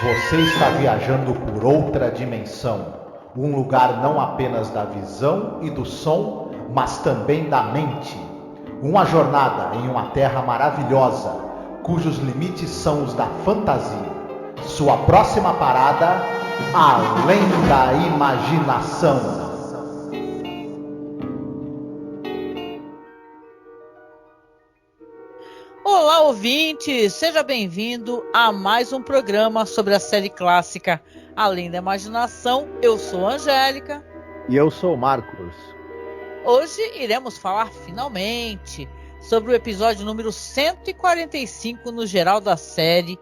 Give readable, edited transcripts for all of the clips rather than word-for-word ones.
Você está viajando por outra dimensão, um lugar não apenas da visão e do som, mas também da mente. Uma jornada em uma terra maravilhosa, cujos limites são os da fantasia. Sua próxima parada, além da imaginação. Olá, ouvinte! Seja bem-vindo a mais um programa sobre a série clássica Além da Imaginação. Eu sou a Angélica. E eu sou o Marcos. Hoje iremos falar finalmente sobre o episódio número 145 no geral da série,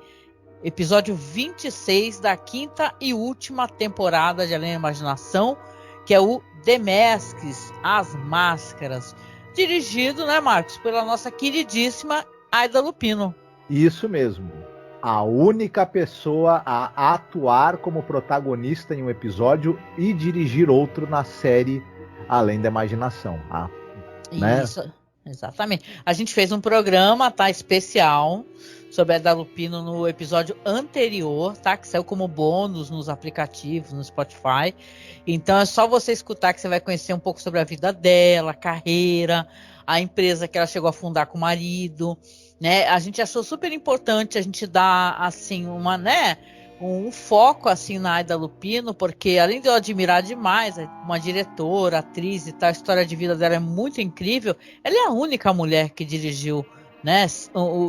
episódio 26 da quinta e última temporada de Além da Imaginação, que é o The Masks, As Máscaras, dirigido, né, Marcos, pela nossa queridíssima Aida Lupino. Isso mesmo. A única pessoa a atuar como protagonista em um episódio e dirigir outro na série Além da Imaginação. Isso, né? Exatamente. A gente fez um programa, tá, especial sobre a Aida Lupino no episódio anterior, tá? Que saiu como bônus nos aplicativos, no Spotify. Então é só você escutar que você vai conhecer um pouco sobre a vida dela, a carreira, a empresa que ela chegou a fundar com o marido, né? A gente achou super importante a gente dar assim um foco assim na Aida Lupino, porque além de eu admirar demais uma diretora, atriz e tal, a história de vida dela é muito incrível. Ela é a única mulher que dirigiu, né?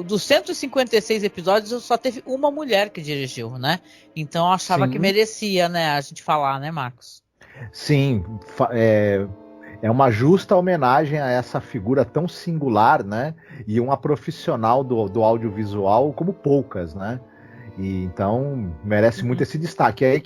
Dos 156 episódios só teve uma mulher que dirigiu, né? Então eu achava que merecia, né, a gente falar, né, Marcos? Sim, é uma justa homenagem a essa figura tão singular, né? E uma profissional do audiovisual como poucas, né? E então merece muito esse destaque. Aí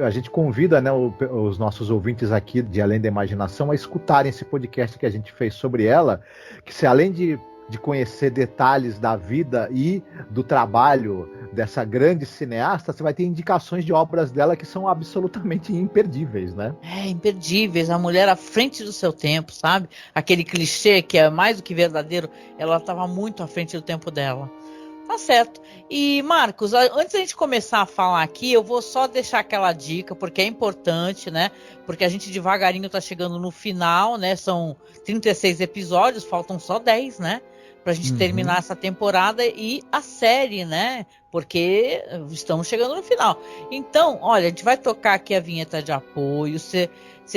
a gente convida, né, os nossos ouvintes aqui de Além da Imaginação a escutarem esse podcast que a gente fez sobre ela, que se além de conhecer detalhes da vida e do trabalho dessa grande cineasta, você vai ter indicações de obras dela que são absolutamente imperdíveis, né? Imperdíveis, a mulher à frente do seu tempo, sabe? Aquele clichê que é mais do que verdadeiro, ela estava muito à frente do tempo dela. Tá certo. E, Marcos, antes da gente começar a falar aqui, eu vou só deixar aquela dica, porque é importante, né? Porque a gente devagarinho tá chegando no final, né? São 36 episódios, faltam só 10, né? Pra gente terminar essa temporada e a série, né? Porque estamos chegando no final. Então, olha, a gente vai tocar aqui a vinheta de apoio. Você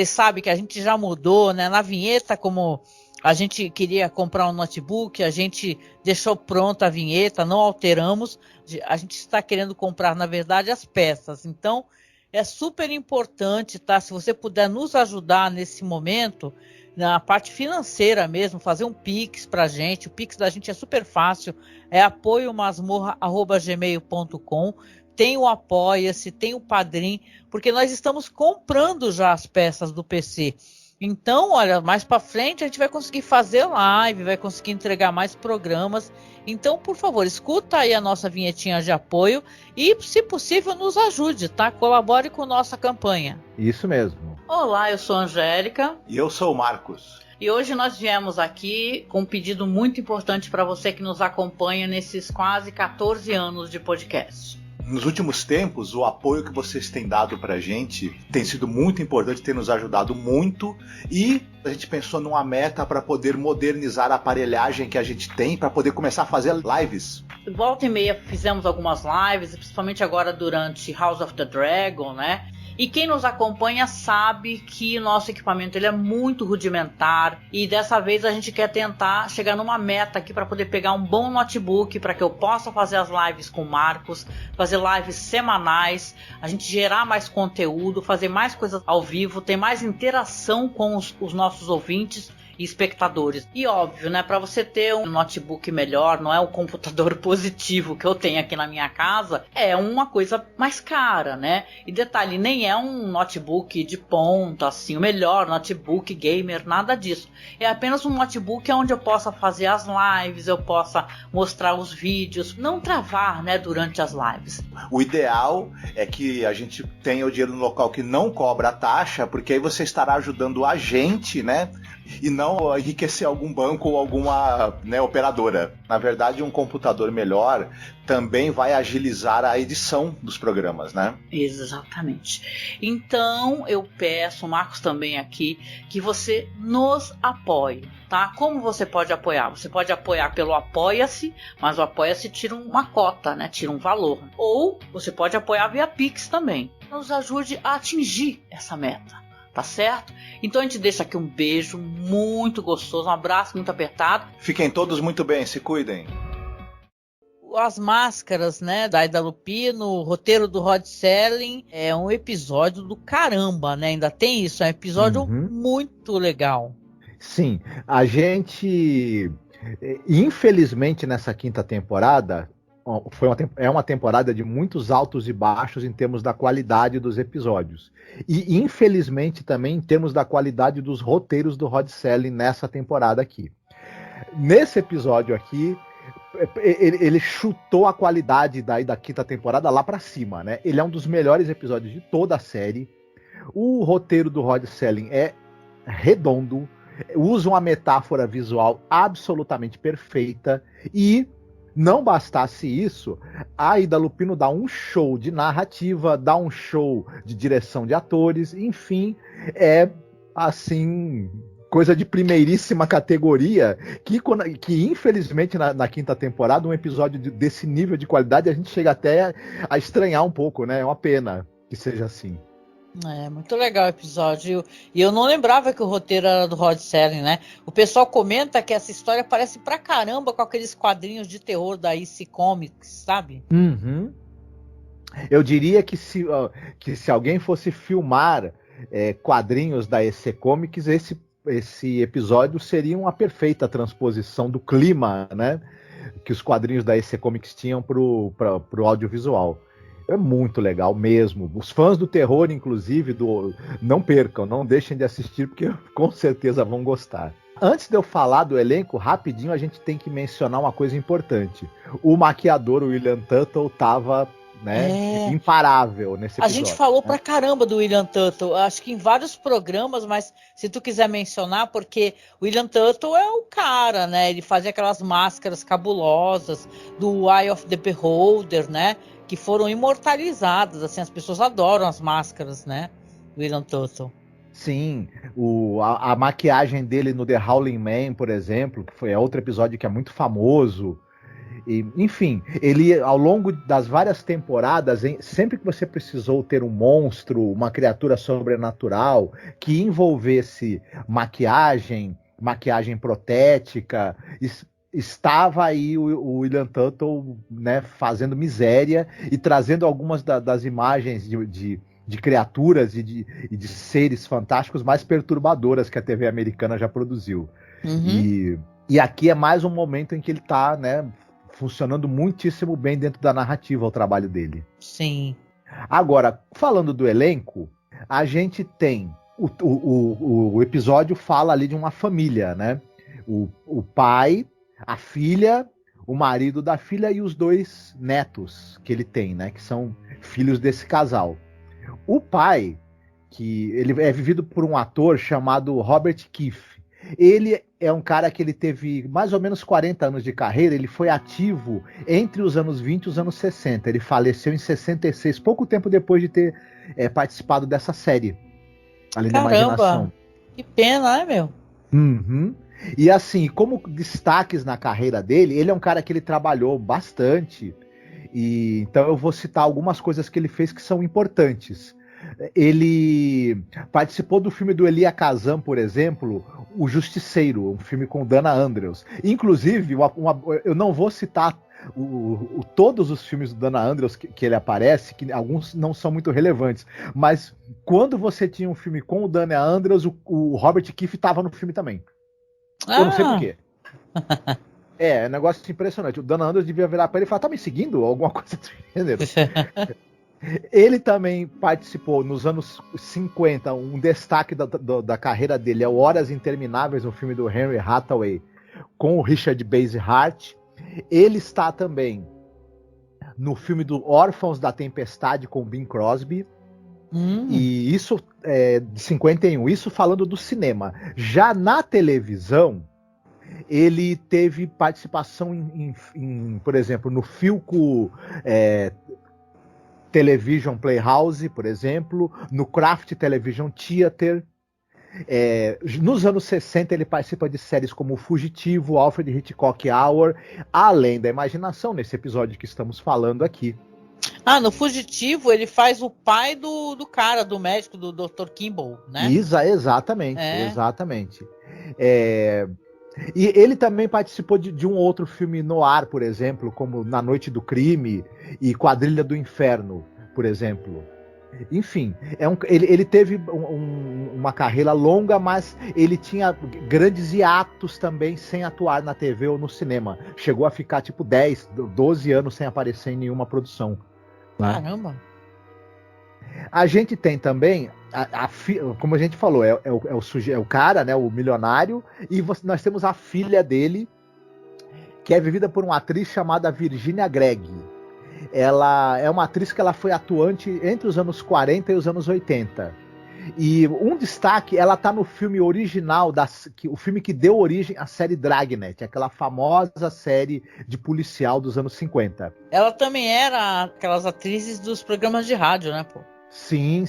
sabe que a gente já mudou, né? Na vinheta, como a gente queria comprar um notebook, a gente deixou pronta a vinheta, não alteramos. A gente está querendo comprar, na verdade, as peças. Então, é super importante, tá? Se você puder nos ajudar nesse momento, na parte financeira mesmo, fazer um Pix pra gente. O Pix da gente é super fácil, é apoiomasmorra@gmail.com. Tem o Apoia-se, tem o Padrim, porque nós estamos comprando já as peças do PC. Então, olha, mais para frente a gente vai conseguir fazer live, vai conseguir entregar mais programas. Então, por favor, escuta aí a nossa vinhetinha de apoio e, se possível, nos ajude, tá? Colabore com nossa campanha. Isso mesmo. Olá, eu sou a Angélica. E eu sou o Marcos. E hoje nós viemos aqui com um pedido muito importante para você que nos acompanha nesses quase 14 anos de podcast. Nos últimos tempos, o apoio que vocês têm dado pra gente tem sido muito importante, tem nos ajudado muito, e a gente pensou numa meta para poder modernizar a aparelhagem que a gente tem, para poder começar a fazer lives. Volta e meia fizemos algumas lives, principalmente agora durante House of the Dragon, né? E quem nos acompanha sabe que nosso equipamento ele é muito rudimentar e dessa vez a gente quer tentar chegar numa meta aqui para poder pegar um bom notebook para que eu possa fazer as lives com o Marcos, fazer lives semanais, a gente gerar mais conteúdo, fazer mais coisas ao vivo, ter mais interação com os nossos ouvintes e espectadores. E óbvio, né, para você ter um notebook melhor, não é o computador positivo que eu tenho aqui na minha casa, é uma coisa mais cara, né? E detalhe, nem é um notebook de ponta, assim, o melhor notebook gamer, nada disso. É apenas um notebook onde eu possa fazer as lives, eu possa mostrar os vídeos, não travar, né, durante as lives. O ideal é que a gente tenha o dinheiro no local que não cobra taxa, porque aí você estará ajudando a gente, né? e não enriquecer algum banco ou alguma, né, operadora. Na verdade, um computador melhor também vai agilizar a edição dos programas, né? Exatamente. Então eu peço, Marcos, também aqui, que você nos apoie, tá? Como você pode apoiar? Você pode apoiar pelo Apoia-se, mas o Apoia-se tira uma cota, né? Tira um valor. Ou você pode apoiar via Pix também. Nos ajude a atingir essa meta. Tá certo? Então a gente deixa aqui um beijo muito gostoso, um abraço muito apertado. Fiquem todos muito bem, se cuidem. As máscaras, né, da Ida Lupino, o roteiro do Rod Serling, é um episódio do caramba, né? Ainda tem isso, é um episódio muito legal. Sim, a gente, infelizmente nessa quinta temporada, é uma temporada de muitos altos e baixos em termos da qualidade dos episódios. E, infelizmente, também em termos da qualidade dos roteiros do Rod Serling nessa temporada aqui. Nesse episódio aqui, ele chutou a qualidade da quinta temporada lá para cima, né? Ele é um dos melhores episódios de toda a série. O roteiro do Rod Serling é redondo, usa uma metáfora visual absolutamente perfeita e... Não bastasse isso, a Ida Lupino dá um show de narrativa, dá um show de direção de atores, enfim, é assim, coisa de primeiríssima categoria, que infelizmente na quinta temporada, um episódio desse nível de qualidade, a gente chega até a estranhar um pouco, né? É uma pena que seja assim. É, muito legal o episódio. E eu não lembrava que o roteiro era do Rod Serling, né? O pessoal comenta que essa história parece pra caramba com aqueles quadrinhos de terror da EC Comics, sabe? Uhum. Eu diria que se alguém fosse filmar quadrinhos da EC Comics, esse episódio seria uma perfeita transposição do clima, né, que os quadrinhos da EC Comics tinham pro audiovisual. É muito legal mesmo. Os fãs do terror, inclusive, não percam, não deixem de assistir, porque com certeza vão gostar. Antes de eu falar do elenco, rapidinho a gente tem que mencionar uma coisa importante. O maquiador, o William Tuttle, estava imparável nesse episódio. A gente falou pra caramba do William Tuttle, acho que em vários programas, mas se tu quiser mencionar, porque o William Tuttle é o cara, né? Ele fazia aquelas máscaras cabulosas do Eye of the Beholder, né? Que foram imortalizadas, assim, as pessoas adoram as máscaras, né? William Tuttle. Sim, a maquiagem dele no The Howling Man, por exemplo, que foi outro episódio que é muito famoso. E, enfim, ele ao longo das várias temporadas, sempre que você precisou ter um monstro, uma criatura sobrenatural que envolvesse maquiagem protética, estava aí o William Tuttle, né, fazendo miséria e trazendo algumas das imagens de criaturas e de seres fantásticos mais perturbadoras que a TV americana já produziu. Uhum. E aqui é mais um momento em que ele está, né, funcionando muitíssimo bem dentro da narrativa, o trabalho dele. Sim. Agora, falando do elenco, a gente tem o episódio fala ali de uma família, né? O pai, a filha, o marido da filha e os 2 netos que ele tem, né? Que são filhos desse casal. O pai, que ele é vivido por um ator chamado Robert Keefe. Ele é um cara que ele teve mais ou menos 40 anos de carreira, ele foi ativo entre os anos 20 e os anos 60. Ele faleceu em 66, pouco tempo depois de ter participado dessa série. Além da Imaginação. Que pena, né, meu? Uhum. E assim, como destaques na carreira dele, ele é um cara que ele trabalhou bastante. E então eu vou citar algumas coisas que ele fez que são importantes. Ele participou do filme do Elia Kazan, por exemplo, O Justiceiro, um filme com Dana Andrews. Inclusive, eu não vou citar todos os filmes do Dana Andrews que ele aparece, que alguns não são muito relevantes, mas quando você tinha um filme com o Dana Andrews, o Robert Keefe estava no filme também. Eu não sei porquê. É um negócio impressionante. O Dana Andrews devia virar para ele e falar: tá me seguindo? Alguma coisa do gênero. Ele também participou nos anos 50, um destaque da carreira dele é o Horas Intermináveis, um filme do Henry Hathaway com o Richard Basehart. Ele está também no filme do Órfãos da Tempestade com Bing Crosby. E isso é de 51, isso falando do cinema. Já na televisão, ele teve participação por exemplo, no Philco Television Playhouse, por exemplo, no Kraft Television Theater. Nos anos 60 ele participa de séries como O Fugitivo, Alfred Hitchcock Hour, Além da Imaginação, nesse episódio que estamos falando aqui. No Fugitivo ele faz o pai do cara, do médico, do Dr. Kimball, né? Exatamente, exatamente. E ele também participou de um outro filme noir, por exemplo, como Na Noite do Crime e Quadrilha do Inferno, por exemplo. Enfim, ele teve uma carreira longa, mas ele tinha grandes hiatos também sem atuar na TV ou no cinema. Chegou a ficar tipo 10, 12 anos sem aparecer em nenhuma produção. Né? Caramba! A gente tem também, como a gente falou, é o cara, né, o milionário, e nós temos a filha dele, que é vivida por uma atriz chamada Virginia Gregg. Ela é uma atriz que ela foi atuante entre os anos 40 e os anos 80. E um destaque, ela tá no filme original, o filme que deu origem à série Dragnet, aquela famosa série de policial dos anos 50. Ela também era aquelas atrizes dos programas de rádio, né, pô? Sim,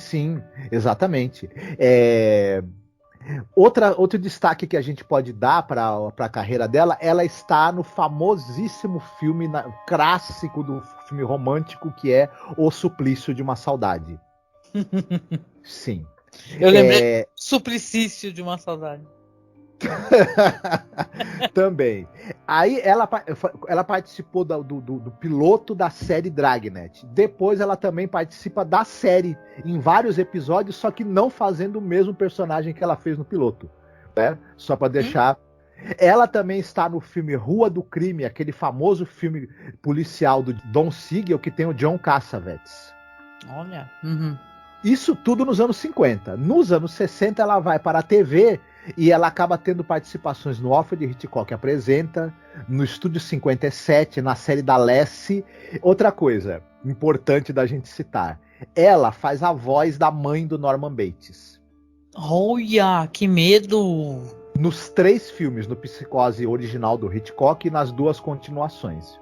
exatamente. Outro destaque que a gente pode dar para a carreira dela, ela está no famosíssimo filme clássico do filme romântico, que é O Suplício de uma Saudade. Sim. Eu lembrei Suplicício de uma Saudade. Também. Aí ela participou do piloto da série Dragnet. Depois ela também participa da série em vários episódios, só que não fazendo o mesmo personagem que ela fez no piloto, né? Só para deixar. Ela também está no filme Rua do Crime, aquele famoso filme policial do Don Siegel, que tem o John Cassavetes. Olha. Isso tudo nos anos 50. Nos anos 60 ela vai para a TV e ela acaba tendo participações no Alfred Hitchcock Apresenta, no Estúdio 57, na série da Lassie. Outra coisa importante da gente citar, ela faz a voz da mãe do Norman Bates. Olha, que medo! Nos 3 filmes, no Psicose original do Hitchcock e nas 2 continuações.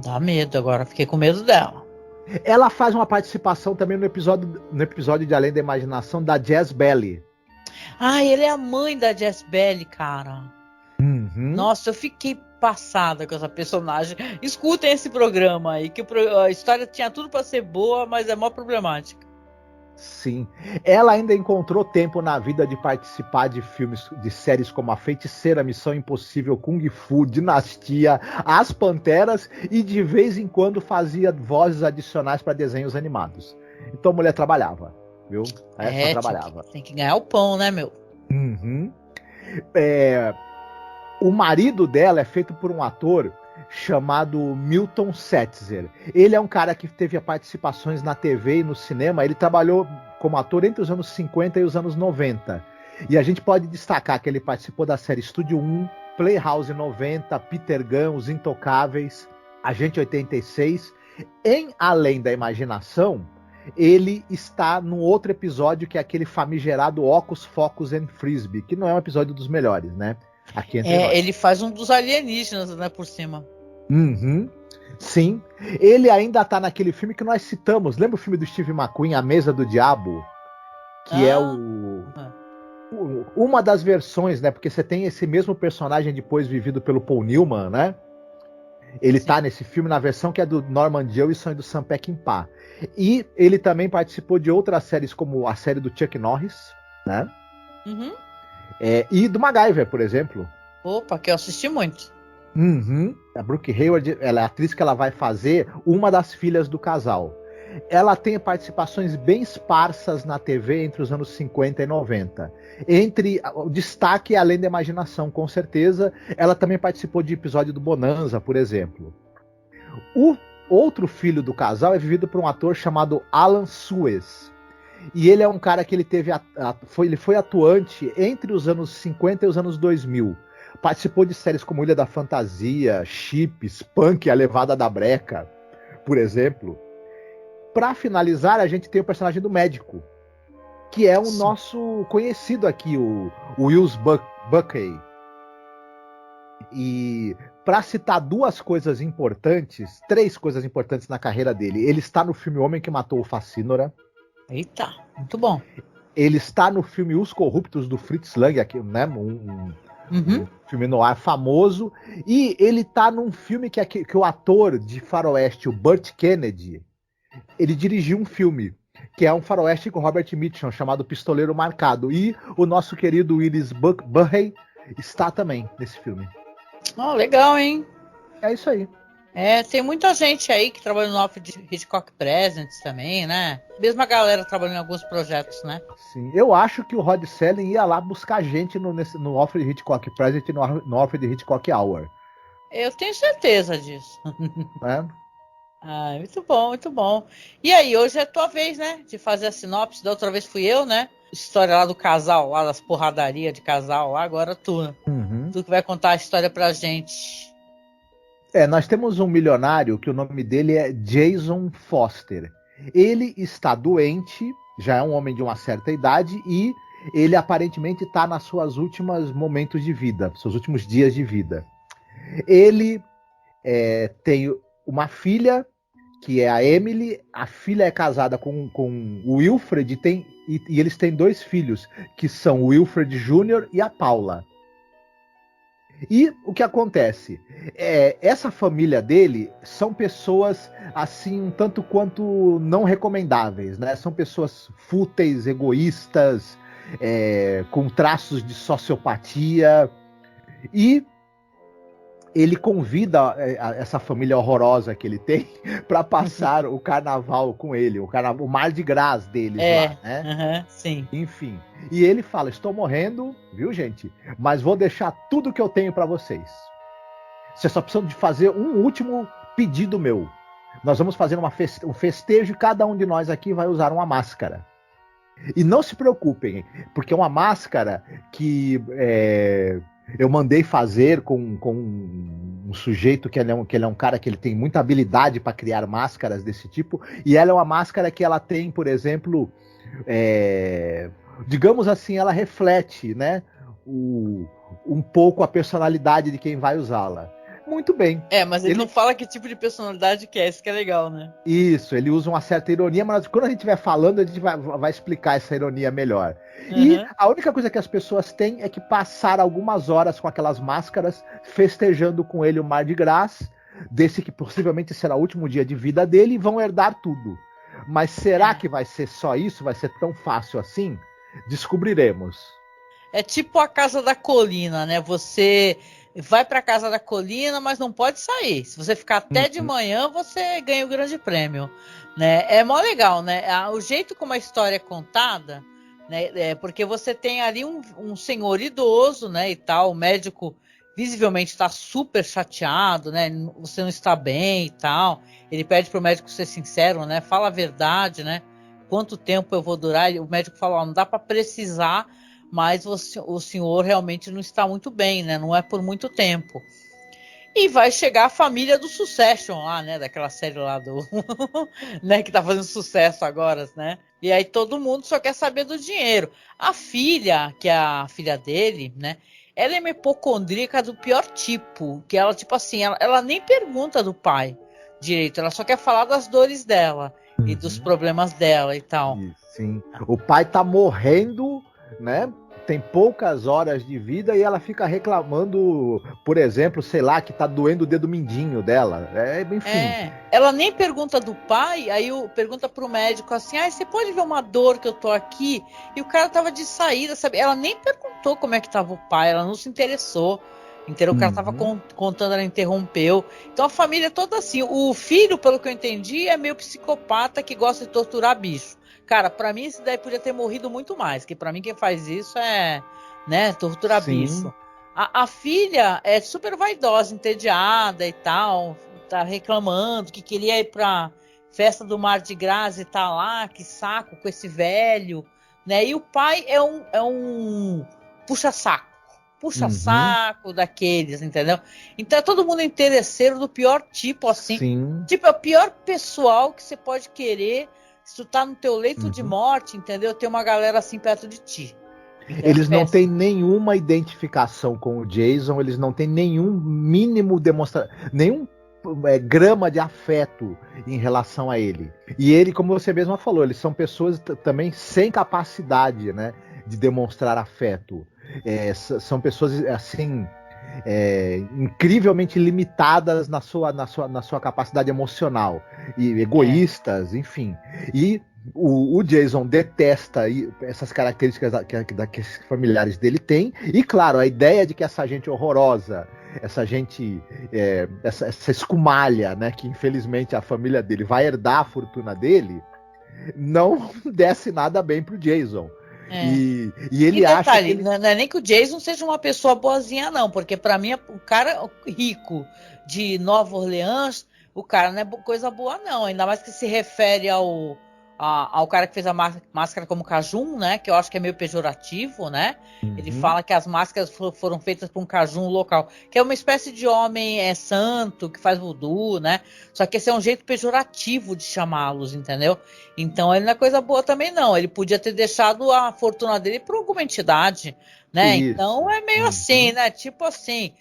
Dá medo agora, fiquei com medo dela. Ela faz uma participação também no episódio de Além da Imaginação da Jazz Belly. Ele é a mãe da Jazz Belly, cara. Nossa, eu fiquei passada com essa personagem. Escutem esse programa aí, que a história tinha tudo pra ser boa, mas é mó problemática. Sim. Ela ainda encontrou tempo na vida de participar de filmes, de séries como A Feiticeira, Missão Impossível, Kung Fu, Dinastia, As Panteras, e de vez em quando fazia vozes adicionais para desenhos animados. Então a mulher trabalhava, viu? Essa trabalhava. Tem que ganhar o pão, né, meu? O marido dela é feito por um ator chamado Milton Setzer. Ele é um cara que teve participações na TV e no cinema. Ele trabalhou como ator entre os anos 50 e os anos 90. E a gente pode destacar que ele participou da série Estúdio 1, Playhouse 90, Peter Gunn, Os Intocáveis, Agente 86. Em Além da Imaginação, ele está num outro episódio que é aquele famigerado Ocus, Focus and Frisbee, que não é um episódio dos melhores, né? Aqui ele faz um dos alienígenas, né, por cima. Sim. Ele ainda tá naquele filme que nós citamos. Lembra o filme do Steve McQueen, A Mesa do Diabo? Que é uma das versões, né? Porque você tem esse mesmo personagem depois vivido pelo Paul Newman, né? Ele tá nesse filme na versão que é do Norman Jewison e do Sam Peckinpah. E ele também participou de outras séries, como a série do Chuck Norris, né? E do MacGyver, por exemplo. Opa, que eu assisti muito. A Brooke Hayward, ela é a atriz que ela vai fazer uma das filhas do casal. Ela tem participações bem esparsas na TV entre os anos 50 e 90. Entre o destaque, Além da Imaginação, com certeza. Ela também participou de episódio do Bonanza, por exemplo. O outro filho do casal é vivido por um ator chamado Alan Suez. E ele é um cara que ele foi atuante entre os anos 50 e os anos 2000. Participou de séries como Ilha da Fantasia, Chips, Punk, A Levada da Breca, por exemplo. Para finalizar, a gente tem o personagem do médico, que é o nosso conhecido aqui, o Wills Buckley. E para citar três coisas importantes na carreira dele, ele está no filme O Homem que Matou o Facínora. Eita, muito bom. Ele está no filme Os Corruptos, do Fritz Lang, aqui, né, um filme noir famoso. E ele está num filme que o ator de faroeste, o Burt Kennedy, ele dirigiu um filme, que é um faroeste com Robert Mitchum, chamado Pistoleiro Marcado. E o nosso querido Willis Buckley está também nesse filme. Oh, legal, hein? É isso aí. Tem muita gente aí que trabalha no Alfred Hitchcock Presents também, né? Mesma galera trabalhando em alguns projetos, né? Sim, eu acho que o Rod Serling ia lá buscar gente no Alfred Hitchcock Present e no Alfred Hitchcock Hour. Eu tenho certeza disso. É? Muito bom, muito bom. E aí, hoje é a tua vez, né? De fazer a sinopse. Da outra vez fui eu, né? História lá do casal, lá das porradarias de casal, lá, agora tu. Tu que vai contar a história pra gente. Nós temos um milionário que o nome dele é Jason Foster. Ele está doente, já é um homem de uma certa idade e ele aparentemente está nas suas últimos momentos de vida, seus últimos dias de vida. Ele tem uma filha, que é a Emily. A filha é casada com o Wilfred e eles têm 2 filhos, que são o Wilfred Jr. e a Paula. E o que acontece? Essa família dele são pessoas, assim, um tanto quanto não recomendáveis, né? São pessoas fúteis, egoístas, com traços de sociopatia. E ele convida essa família horrorosa que ele tem para passar o carnaval com ele, o Mardi Gras deles lá, né? Sim. Enfim. E ele fala: estou morrendo, viu, gente? Mas vou deixar tudo que eu tenho para vocês. Vocês só precisam de fazer um último pedido meu. Nós vamos fazer um festejo e cada um de nós aqui vai usar uma máscara. E não se preocupem, porque é uma máscara que eu mandei fazer com um sujeito que ele é um cara que ele tem muita habilidade para criar máscaras desse tipo. E ela é uma máscara que ela tem, por exemplo, digamos assim, ela reflete, né, um pouco a personalidade de quem vai usá-la. Muito bem. Mas ele não fala que tipo de personalidade que é, isso que é legal, né? Isso, ele usa uma certa ironia, mas quando a gente estiver falando, a gente vai explicar essa ironia melhor. E a única coisa que as pessoas têm é que passar algumas horas com aquelas máscaras, festejando com ele o Mardi Gras, desse que possivelmente será o último dia de vida dele, e vão herdar tudo. Mas será que vai ser só isso? Vai ser tão fácil assim? Descobriremos. É tipo a Casa da Colina, né? Você vai para a Casa da Colina, mas não pode sair. Se você ficar até de manhã, você ganha o grande prêmio, né? É mó legal, né? O jeito como a história é contada, né? Porque você tem ali um senhor idoso, né? E tal, o médico visivelmente está super chateado, né? Você não está bem e tal. Ele pede para o médico ser sincero, né? Fala a verdade, né? Quanto tempo eu vou durar? E o médico fala: não dá para precisar, mas o senhor realmente não está muito bem, né? Não é por muito tempo. E vai chegar a família do Succession lá, né? Daquela série lá né? Que tá fazendo sucesso agora, né? E aí todo mundo só quer saber do dinheiro. A filha, que é a filha dele, né? Ela é uma hipocondríaca do pior tipo. Que ela, tipo assim, ela nem pergunta do pai direito. Ela só quer falar das dores dela e dos problemas dela e tal. Sim. O pai tá morrendo, né? Tem poucas horas de vida e ela fica reclamando, por exemplo, sei lá, que tá doendo o dedo mindinho dela. Enfim. Ela nem pergunta do pai, aí pergunta pro médico assim: você pode ver uma dor que eu tô aqui? E o cara tava de saída, sabe? Ela nem perguntou como é que tava o pai, ela não se interessou. O cara tava contando, ela interrompeu. Então a família é toda assim. O filho, pelo que eu entendi, é meio psicopata que gosta de torturar bicho. Cara, pra mim esse daí podia ter morrido muito mais, que pra mim quem faz isso é, né, torturar bicho. A filha é super vaidosa, entediada e tal, tá reclamando que queria ir pra festa do Mardi Gras e tá lá, que saco com esse velho, né? E o pai é um puxa-saco daqueles, entendeu? Então é todo mundo interesseiro do pior tipo, assim. Sim. Tipo, é o pior pessoal que você pode querer Se tu tá no teu leito de morte, entendeu? Tem uma galera assim perto de ti. Eles não têm nenhuma identificação com o Jason, eles não têm nenhum mínimo nenhum grama de afeto em relação a ele. E ele, como você mesma falou, eles são pessoas também sem capacidade, né, de demonstrar afeto. São pessoas assim incrivelmente limitadas na sua capacidade emocional e egoístas, enfim. E o Jason detesta essas características que os familiares dele têm. E claro, a ideia de que essa gente horrorosa, essa gente, essa escumalha, né, que infelizmente a família dele vai herdar a fortuna dele, não desce nada bem pro Jason. E ele detalhe, acha que ele... não é nem que o Jason seja uma pessoa boazinha, não, porque para mim o cara rico de Nova Orleans, o cara não é coisa boa, não, ainda mais que se refere ao cara que fez a máscara como Cajun, né? Que eu acho que é meio pejorativo, né? Ele fala que as máscaras foram feitas por um Cajun local, que é uma espécie de homem santo que faz voodoo, né? Só que esse é um jeito pejorativo de chamá-los, entendeu? Então ele não é coisa boa também, não. Ele podia ter deixado a fortuna dele por alguma entidade, né? Isso. Então é meio assim, né? Tipo assim,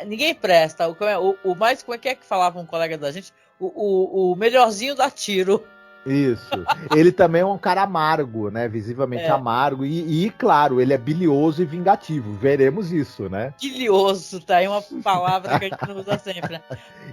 ninguém presta. O mais, como é que falava um colega da gente? O melhorzinho dá tiro. Isso. Ele também é um cara amargo, né? Visivelmente amargo. E, claro, ele é bilioso e vingativo. Veremos isso, né? Bilioso, tá aí uma palavra que a gente não usa sempre, né?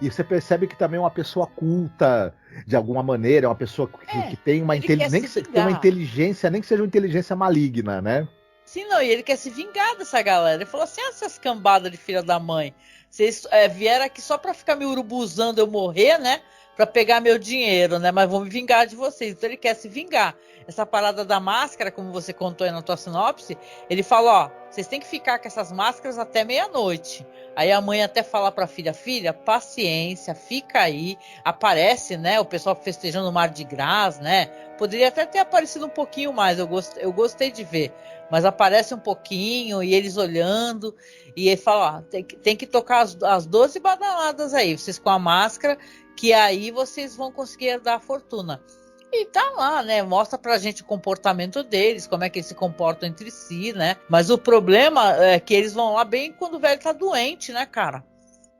E você percebe que também é uma pessoa culta, de alguma maneira, é uma pessoa que tem uma inteligência, nem que seja uma inteligência maligna, né? Sim, não, e ele quer se vingar dessa galera. Ele falou assim, essas cambadas de filha da mãe, vocês vieram aqui só pra ficar me urubuzando eu morrer, né? Pra pegar meu dinheiro, né? Mas vou me vingar de vocês. Então ele quer se vingar. Essa parada da máscara, como você contou aí na tua sinopse, ele fala, ó, vocês têm que ficar com essas máscaras até meia-noite. Aí a mãe até fala pra filha, paciência, fica aí. Aparece, né, o pessoal festejando o Mar de Gras, né? Poderia até ter aparecido um pouquinho mais, eu gostei de ver. Mas aparece um pouquinho, e eles olhando, e ele fala, ó, tem que tocar as 12 badaladas aí, vocês com a máscara, que aí vocês vão conseguir herdar a fortuna. E tá lá, né? Mostra pra gente o comportamento deles, como é que eles se comportam entre si, né? Mas o problema é que eles vão lá bem quando o velho tá doente, né, cara?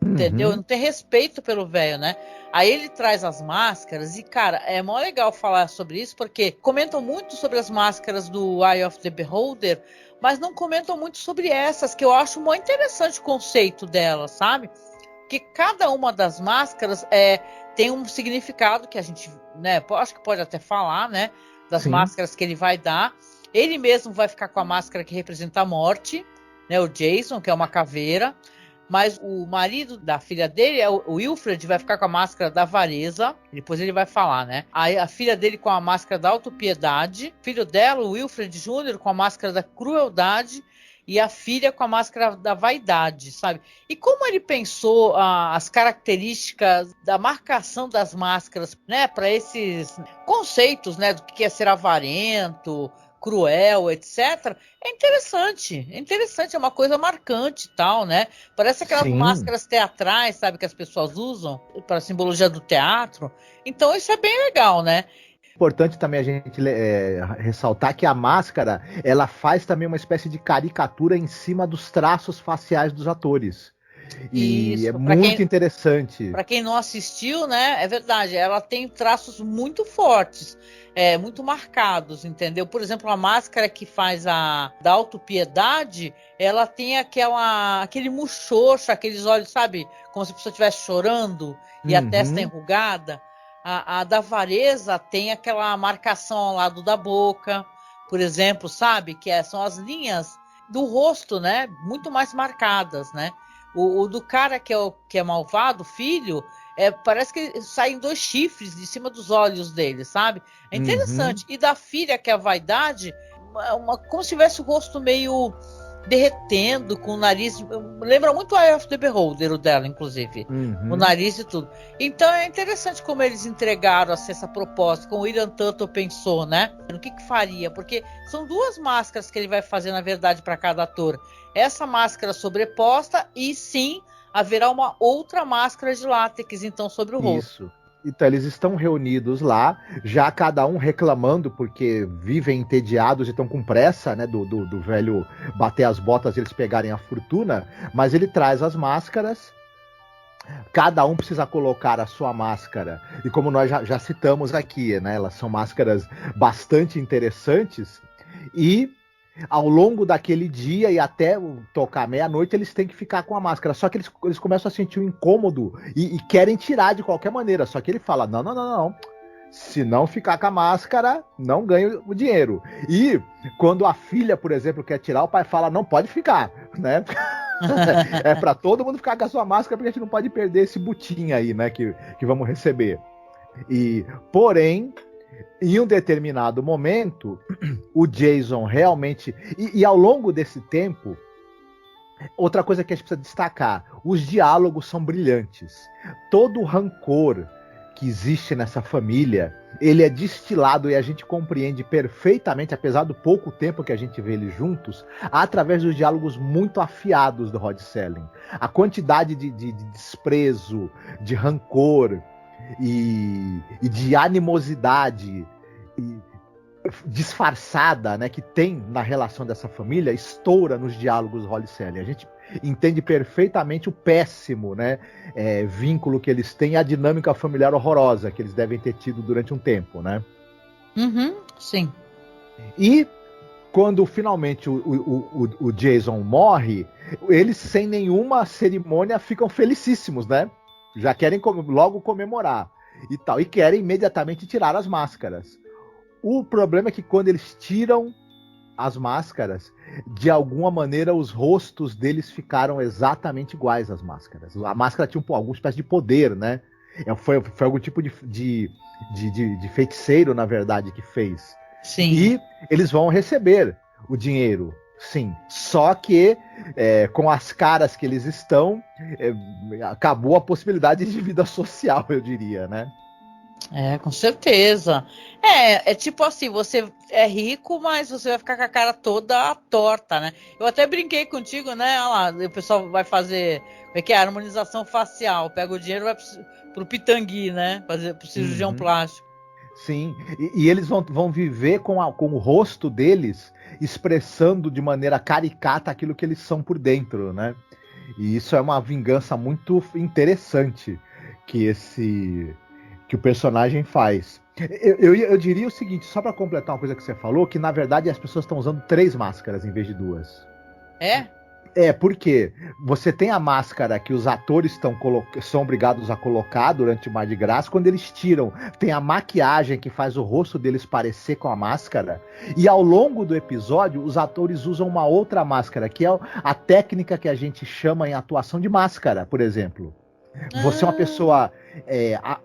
Entendeu? Não tem respeito pelo velho, né? Aí ele traz as máscaras e, cara, é mó legal falar sobre isso, porque comentam muito sobre as máscaras do Eye of the Beholder, mas não comentam muito sobre essas, que eu acho muito interessante o conceito delas, sabe? Que cada uma das máscaras tem um significado que a gente, né, acho que pode até falar, né, das Sim. máscaras que ele vai dar. Ele mesmo vai ficar com a máscara que representa a morte, né, o Jason, que é uma caveira, mas o marido da filha dele, o Wilfred, vai ficar com a máscara da avareza, depois ele vai falar, né, aí a filha dele com a máscara da autopiedade, filho dela, o Wilfred Jr., com a máscara da crueldade, e a filha com a máscara da vaidade, sabe? E como ele pensou as características da marcação das máscaras, né, para esses conceitos, né, do que é ser avarento, cruel, etc. É interessante, é uma coisa marcante e tal, né? Parece aquelas Sim. máscaras teatrais, sabe, que as pessoas usam para a simbologia do teatro. Então isso é bem legal, né? Importante também a gente ressaltar que a máscara, ela faz também uma espécie de caricatura em cima dos traços faciais dos atores. E Isso, é muito interessante. Para quem não assistiu, né, é verdade, ela tem traços muito fortes, muito marcados, entendeu? Por exemplo, a máscara que faz da autopiedade, ela tem aquele muxoxo, aqueles olhos, sabe, como se a pessoa estivesse chorando e a testa enrugada. A da avareza tem aquela marcação ao lado da boca, por exemplo, sabe? Que são as linhas do rosto, né? Muito mais marcadas, né? O do cara que é malvado, filho, parece que saem 2 chifres de cima dos olhos dele, sabe? É interessante. E da filha, que é a vaidade, como se tivesse o rosto meio derretendo, com o nariz, lembra muito a Eye of the Beholder, o dela, inclusive, o nariz e tudo. Então é interessante como eles entregaram assim, essa proposta, como o William Tuttle pensou, né? O que faria? Porque são 2 máscaras que ele vai fazer, na verdade, para cada ator. Essa máscara sobreposta e sim, haverá uma outra máscara de látex, então, sobre o rosto. Então eles estão reunidos lá, já cada um reclamando porque vivem entediados e estão com pressa, né, do velho bater as botas e eles pegarem a fortuna, mas ele traz as máscaras, cada um precisa colocar a sua máscara, e como nós já citamos aqui, né, elas são máscaras bastante interessantes, e ao longo daquele dia e até tocar meia-noite, eles têm que ficar com a máscara. Só que eles começam a sentir um incômodo e querem tirar de qualquer maneira. Só que ele fala, não. Se não ficar com a máscara, não ganha o dinheiro. E quando a filha, por exemplo, quer tirar, o pai fala, não pode ficar, né? É para todo mundo ficar com a sua máscara, porque a gente não pode perder esse butim aí, né, que vamos receber. Porém, em um determinado momento, o Jason realmente... E ao longo desse tempo, outra coisa que a gente precisa destacar, os diálogos são brilhantes. Todo o rancor que existe nessa família, ele é destilado e a gente compreende perfeitamente, apesar do pouco tempo que a gente vê eles juntos, através dos diálogos muito afiados do Rod Serling. A quantidade de desprezo, de rancor e de animosidade disfarçada, né, que tem na relação dessa família, estoura nos diálogos do Rod Serling. A gente entende perfeitamente o péssimo, né, vínculo que eles têm e a dinâmica familiar horrorosa que eles devem ter tido durante um tempo, né? Sim. E quando finalmente o Jason morre, eles sem nenhuma cerimônia ficam felicíssimos, né? Já querem logo comemorar e tal, e querem imediatamente tirar as máscaras. O problema é que quando eles tiram as máscaras, de alguma maneira os rostos deles ficaram exatamente iguais às máscaras. A máscara tinha alguma espécie de poder, né? Foi algum tipo de feiticeiro, na verdade, que fez. Sim. E eles vão receber o dinheiro, sim. Só que com as caras que eles estão, acabou a possibilidade de vida social, eu diria, né? Com certeza. É tipo assim, você é rico, mas você vai ficar com a cara toda torta, né? Eu até brinquei contigo, né? Olha lá, o pessoal vai fazer, a harmonização facial, pega o dinheiro e vai pro Pitangui, né? Fazer pro cirurgião plástico. Sim, e eles vão viver com o rosto deles expressando de maneira caricata aquilo que eles são por dentro, né? E isso é uma vingança muito interessante que o personagem faz. Eu diria o seguinte, só para completar uma coisa que você falou, que na verdade as pessoas estão usando 3 máscaras em vez de 2. Porque você tem a máscara que os atores são obrigados a colocar durante o Mardi Gras, quando eles tiram, tem a maquiagem que faz o rosto deles parecer com a máscara, e ao longo do episódio os atores usam uma outra máscara, que é a técnica que a gente chama em atuação de máscara, por exemplo. Você é uma pessoa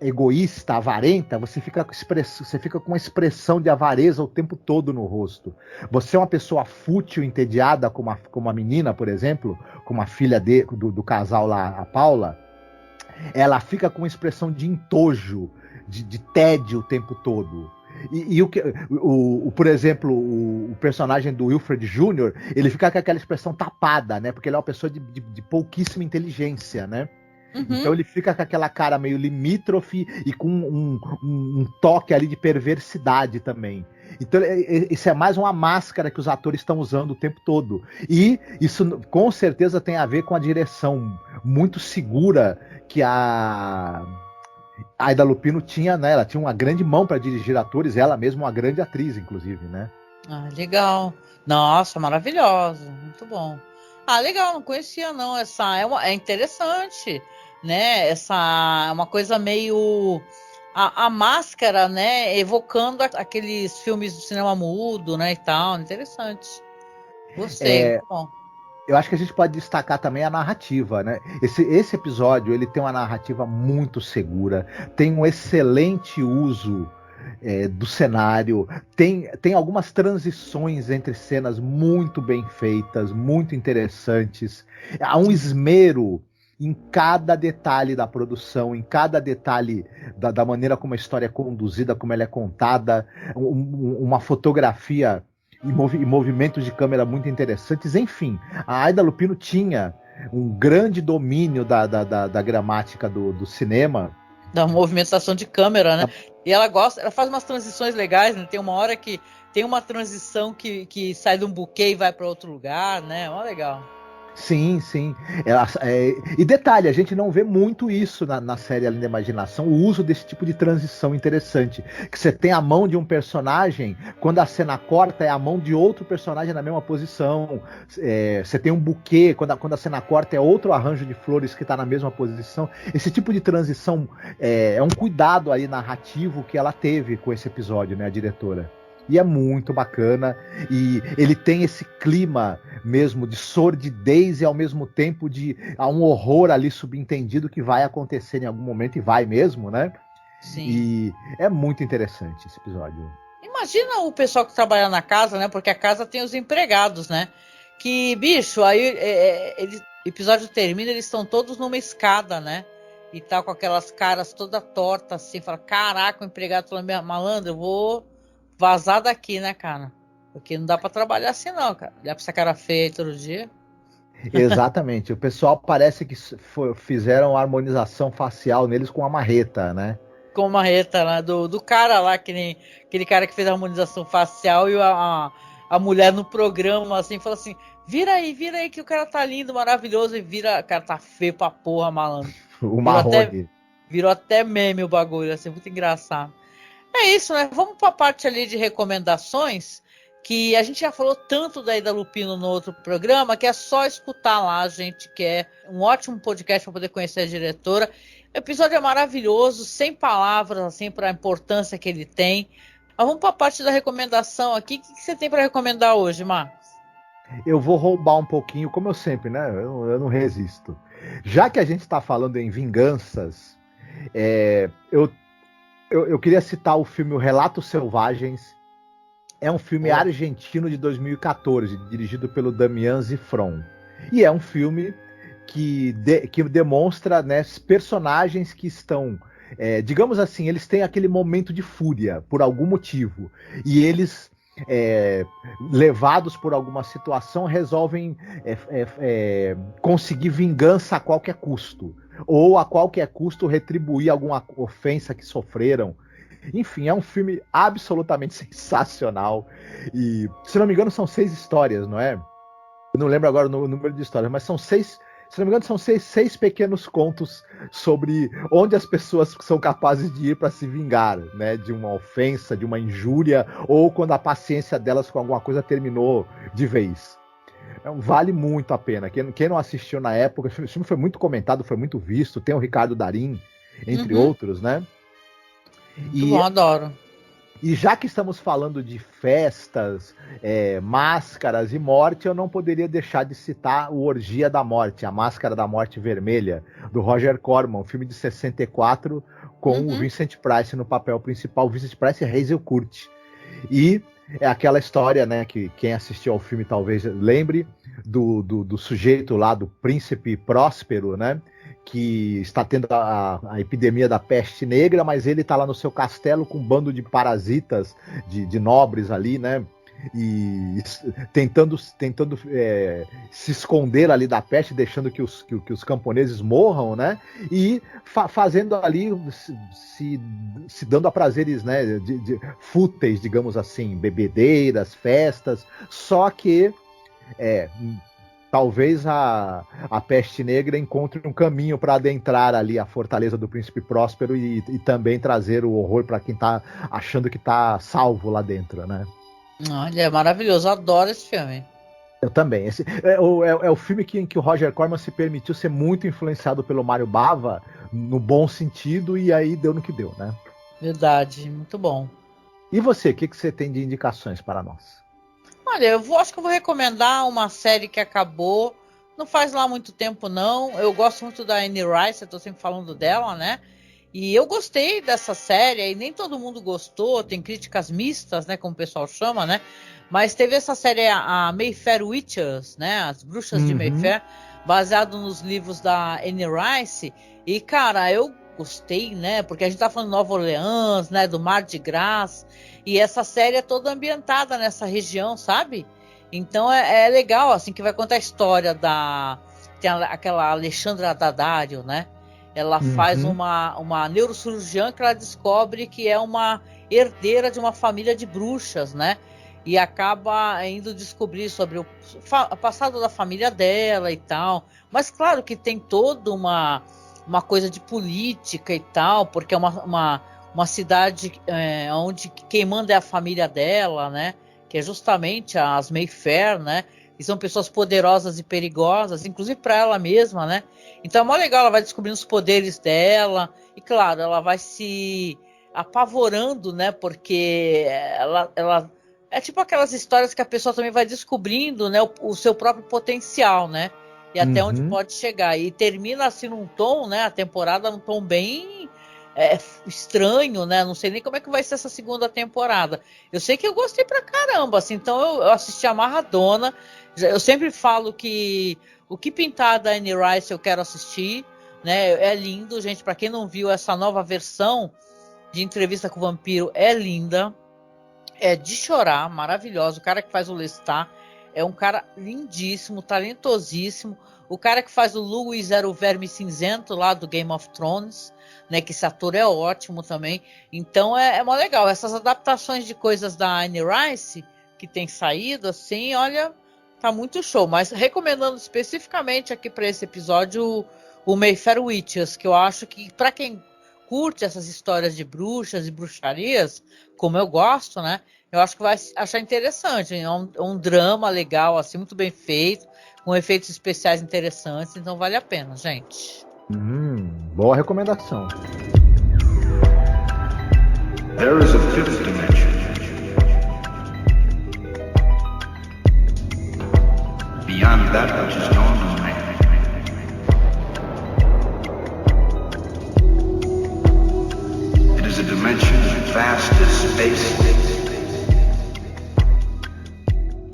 egoísta, avarenta, você fica com uma expressão de avareza o tempo todo no rosto. Você é uma pessoa fútil, entediada, como a menina, por exemplo, como a filha do casal lá, a Paula, ela fica com uma expressão de entojo, de tédio o tempo todo. Por exemplo, o personagem do Wilfred Jr., ele fica com aquela expressão tapada, né? Porque ele é uma pessoa de pouquíssima inteligência, né? Então ele fica com aquela cara meio limítrofe e com um toque ali de perversidade também. Então isso é mais uma máscara que os atores estão usando o tempo todo. E isso com certeza tem a ver com a direção muito segura que a Ida Lupino tinha, né? Ela tinha uma grande mão para dirigir atores, ela mesma uma grande atriz, inclusive, né? Legal. Nossa, maravilhosa. Muito bom. Legal, não conhecia não. Essa é interessante, né? Essa é uma coisa meio a máscara, né? Evocando aqueles filmes do cinema mudo, né? E tal. Interessante. Gostei, muito bom. Eu acho que a gente pode destacar também a narrativa, né? Esse episódio, ele tem uma narrativa muito segura, tem um excelente uso do cenário, tem algumas transições entre cenas muito bem feitas, muito interessantes. Há um esmero em cada detalhe da produção, em cada detalhe da maneira como a história é conduzida, como ela é contada, uma fotografia e movimentos de câmera muito interessantes. Enfim, a Ida Lupino tinha um grande domínio da gramática do cinema Da movimentação de câmera, né? E ela faz umas transições legais, né? Tem uma hora que tem uma transição que sai de um buquê e vai para outro lugar, né? Ó, legal. Sim, sim. E detalhe, a gente não vê muito isso na série Além da Imaginação, o uso desse tipo de transição interessante. Que você tem a mão de um personagem, quando a cena corta, é a mão de outro personagem na mesma posição. Você tem um buquê, quando a cena corta, é outro arranjo de flores que está na mesma posição. Esse tipo de transição é um cuidado aí narrativo que ela teve com esse episódio, né, a diretora. E é muito bacana, e ele tem esse clima mesmo de sordidez e ao mesmo tempo há um horror ali subentendido que vai acontecer em algum momento, e vai mesmo, né? Sim. E é muito interessante esse episódio. Imagina o pessoal que trabalha na casa, né? Porque a casa tem os empregados, né? Que, bicho, aí o episódio termina, eles estão todos numa escada, né? E tá com aquelas caras toda torta assim, fala, caraca, o empregado falando, malandro, eu vou vazar daqui, né, cara? Porque não dá pra trabalhar assim, não, cara. Olhar pra essa cara feia todo dia. Exatamente. O pessoal parece que fizeram harmonização facial neles com a marreta, né? Com a marreta lá do cara lá, que nem aquele cara que fez a harmonização facial e a mulher no programa, assim, falou assim, vira aí, que o cara tá lindo, maravilhoso, e vira, o cara tá feio pra porra, malandro. O Marrone. Virou até meme o bagulho, assim, muito engraçado. É isso, né? Vamos para a parte ali de recomendações, que a gente já falou tanto da Ida Lupino no outro programa, que é só escutar lá, a gente quer um ótimo podcast para poder conhecer a diretora. O episódio é maravilhoso, sem palavras, assim, para a importância que ele tem. Mas vamos para a parte da recomendação aqui. O que você tem para recomendar hoje, Marcos? Eu vou roubar um pouquinho, como eu sempre, né? Eu não resisto. Já que a gente está falando em vinganças, eu queria citar o filme O Relatos Selvagens. É um filme argentino de 2014, dirigido pelo Damián Zifrón. E é um filme que demonstra, né, personagens que estão, digamos assim, eles têm aquele momento de fúria, por algum motivo. E eles, levados por alguma situação, resolvem conseguir vingança a qualquer custo. Ou a qualquer custo retribuir alguma ofensa que sofreram. Enfim, é um filme absolutamente sensacional. E, se não me engano, são 6 histórias, não é? Eu não lembro agora o número de histórias, mas são 6. Se não me engano, são seis pequenos contos sobre onde as pessoas são capazes de ir para se vingar, né? De uma ofensa, de uma injúria, ou quando a paciência delas com alguma coisa terminou de vez. Vale muito a pena. Quem não assistiu na época, o filme foi muito comentado, foi muito visto. Tem o Ricardo Darín, entre outros, né? Bom, adoro. E já que estamos falando de festas, máscaras e morte, eu não poderia deixar de citar o Orgia da Morte, A Máscara da Morte Vermelha, do Roger Corman, um filme de 64, com o Vincent Price no papel principal. O Vincent Price é Hazel Curtis. E é aquela história, né, que quem assistiu ao filme talvez lembre, do sujeito lá, do príncipe Próspero, né, que está tendo a epidemia da peste negra, mas ele está lá no seu castelo com um bando de parasitas, de nobres ali, né, e tentando se esconder ali da peste, deixando que os camponeses morram, né, e fazendo ali, se dando a prazeres, né, fúteis, digamos assim, bebedeiras, festas, só que talvez a peste negra encontre um caminho para adentrar ali a fortaleza do príncipe Próspero e também trazer o horror para quem está achando que está salvo lá dentro, né? Olha, é maravilhoso, eu adoro esse filme. Eu também. Esse é o filme em que o Roger Corman se permitiu ser muito influenciado pelo Mário Bava, no bom sentido, e aí deu no que deu, né? Verdade, muito bom. E você, o que você tem de indicações para nós? Olha, acho que eu vou recomendar uma série que acabou, não faz lá muito tempo não, eu gosto muito da Anne Rice, eu tô sempre falando dela, né, e eu gostei dessa série, e nem todo mundo gostou, tem críticas mistas, né, como o pessoal chama, né, mas teve essa série, a Mayfair Witches, né, as bruxas de Mayfair, baseado nos livros da Anne Rice, e cara, eu gostei, né, porque a gente tá falando de Nova Orleans, né, do Mardi Gras, e essa série é toda ambientada nessa região, sabe? Então é legal, assim, que vai contar a história tem aquela Alexandra Daddario, né? ela faz uma neurocirurgiã que ela descobre que é uma herdeira de uma família de bruxas, né? E acaba indo descobrir sobre o passado da família dela e tal. Mas claro que tem toda uma coisa de política e tal, porque é uma cidade onde quem manda é a família dela, né? Que é justamente as Mayfair, né? E são pessoas poderosas e perigosas, inclusive para ela mesma, né? Então é mó legal, ela vai descobrindo os poderes dela. E claro, ela vai se apavorando, né? Porque ela é tipo aquelas histórias que a pessoa também vai descobrindo, né? O seu próprio potencial, né? E até onde pode chegar. E termina assim num tom, né? A temporada num tom bem estranho, né? Não sei nem como é que vai ser essa segunda temporada. Eu sei que eu gostei pra caramba, assim. Então eu assisti amarradona. Eu sempre falo que o que pintar da Anne Rice eu quero assistir, né? É lindo, gente. Pra quem não viu essa nova versão de Entrevista com o Vampiro, é linda. É de chorar, maravilhosa. O cara que faz o Lestat é um cara lindíssimo, talentosíssimo. O cara que faz o Louis era o Verme Cinzento lá do Game of Thrones, né? Que esse ator é ótimo também. Então é mó legal. Essas adaptações de coisas da Anne Rice que tem saído, assim, olha, tá muito show. Mas recomendando especificamente aqui para esse episódio o Mayfair Witches, que eu acho que para quem curte essas histórias de bruxas e bruxarias, como eu gosto, né? Eu acho que vai achar interessante. É um drama legal, assim, muito bem feito, com efeitos especiais interessantes, então vale a pena, gente. Boa recomendação. There is a fifth dimension. Beyond that which is known to man. It is a dimension vast as space.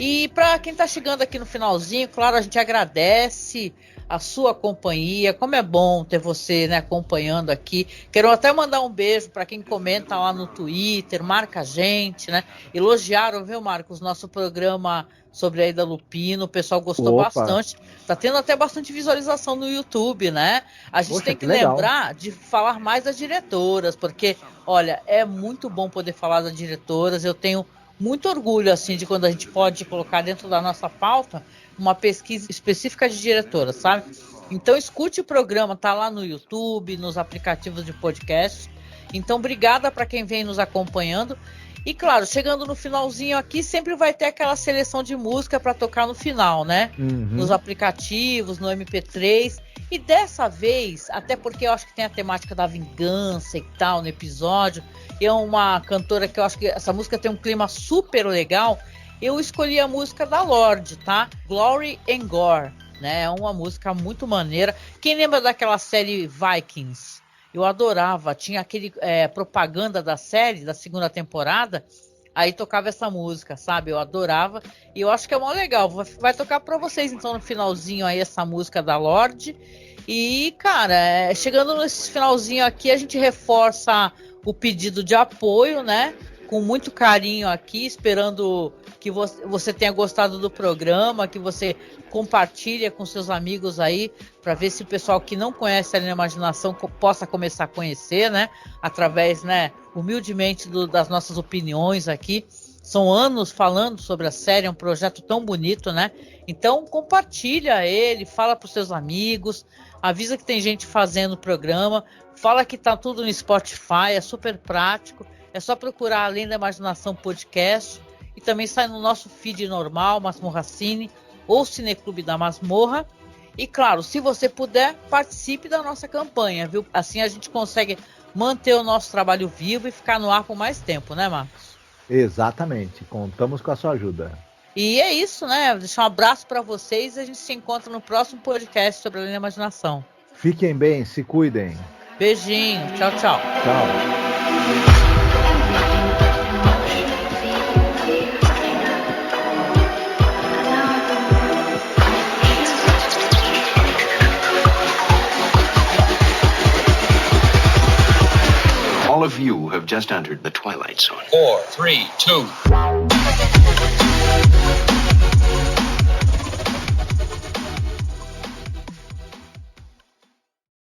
E para quem está chegando aqui no finalzinho, claro, a gente agradece a sua companhia. Como é bom ter você, né, acompanhando aqui. Quero até mandar um beijo para quem comenta lá no Twitter, marca a gente, né? Elogiaram, viu, Marcos, nosso programa sobre a Ida Lupino. O pessoal gostou bastante. Tá tendo até bastante visualização no YouTube, né? A gente tem que lembrar de falar mais das diretoras, porque, olha, é muito bom poder falar das diretoras. Eu tenho muito orgulho, assim, de quando a gente pode colocar dentro da nossa pauta uma pesquisa específica de diretoras, sabe? Então escute o programa, tá lá no YouTube, nos aplicativos de podcast. Então obrigada para quem vem nos acompanhando. E claro, chegando no finalzinho aqui, sempre vai ter aquela seleção de música para tocar no final, né? Nos aplicativos, no MP3. E dessa vez, até porque eu acho que tem a temática da vingança e tal no episódio, e é uma cantora que eu acho que essa música tem um clima super legal, eu escolhi a música da Lorde, tá? Glory and Gore, né? É uma música muito maneira. Quem lembra daquela série Vikings? Eu adorava, tinha aquele propaganda da série, da segunda temporada, aí tocava essa música, sabe? Eu adorava, e eu acho que é mó legal. Vai tocar pra vocês, então, no finalzinho aí, essa música da Lorde. E, cara, chegando nesse finalzinho aqui, a gente reforça o pedido de apoio, né? Com muito carinho aqui, esperando que você tenha gostado do programa, que você compartilhe com seus amigos aí, para ver se o pessoal que não conhece a Além da Imaginação possa começar a conhecer, né? Através, né, humildemente das nossas opiniões aqui. São anos falando sobre a série, é um projeto tão bonito, né? Então compartilha ele, fala para os seus amigos, avisa que tem gente fazendo o programa, fala que tá tudo no Spotify, é super prático. É só procurar Além da Imaginação Podcast, e também sai no nosso feed normal, Masmorra Cine ou Cineclube da Masmorra. E claro, se você puder, participe da nossa campanha, viu? Assim a gente consegue manter o nosso trabalho vivo e ficar no ar por mais tempo, né, Marcos? Exatamente, contamos com a sua ajuda. E é isso, né? Deixar um abraço para vocês e a gente se encontra no próximo podcast sobre Além da Imaginação. Fiquem bem, se cuidem. Beijinho, tchau, tchau. Tchau. All of you have just entered the Twilight Zone. 4, 3, 2.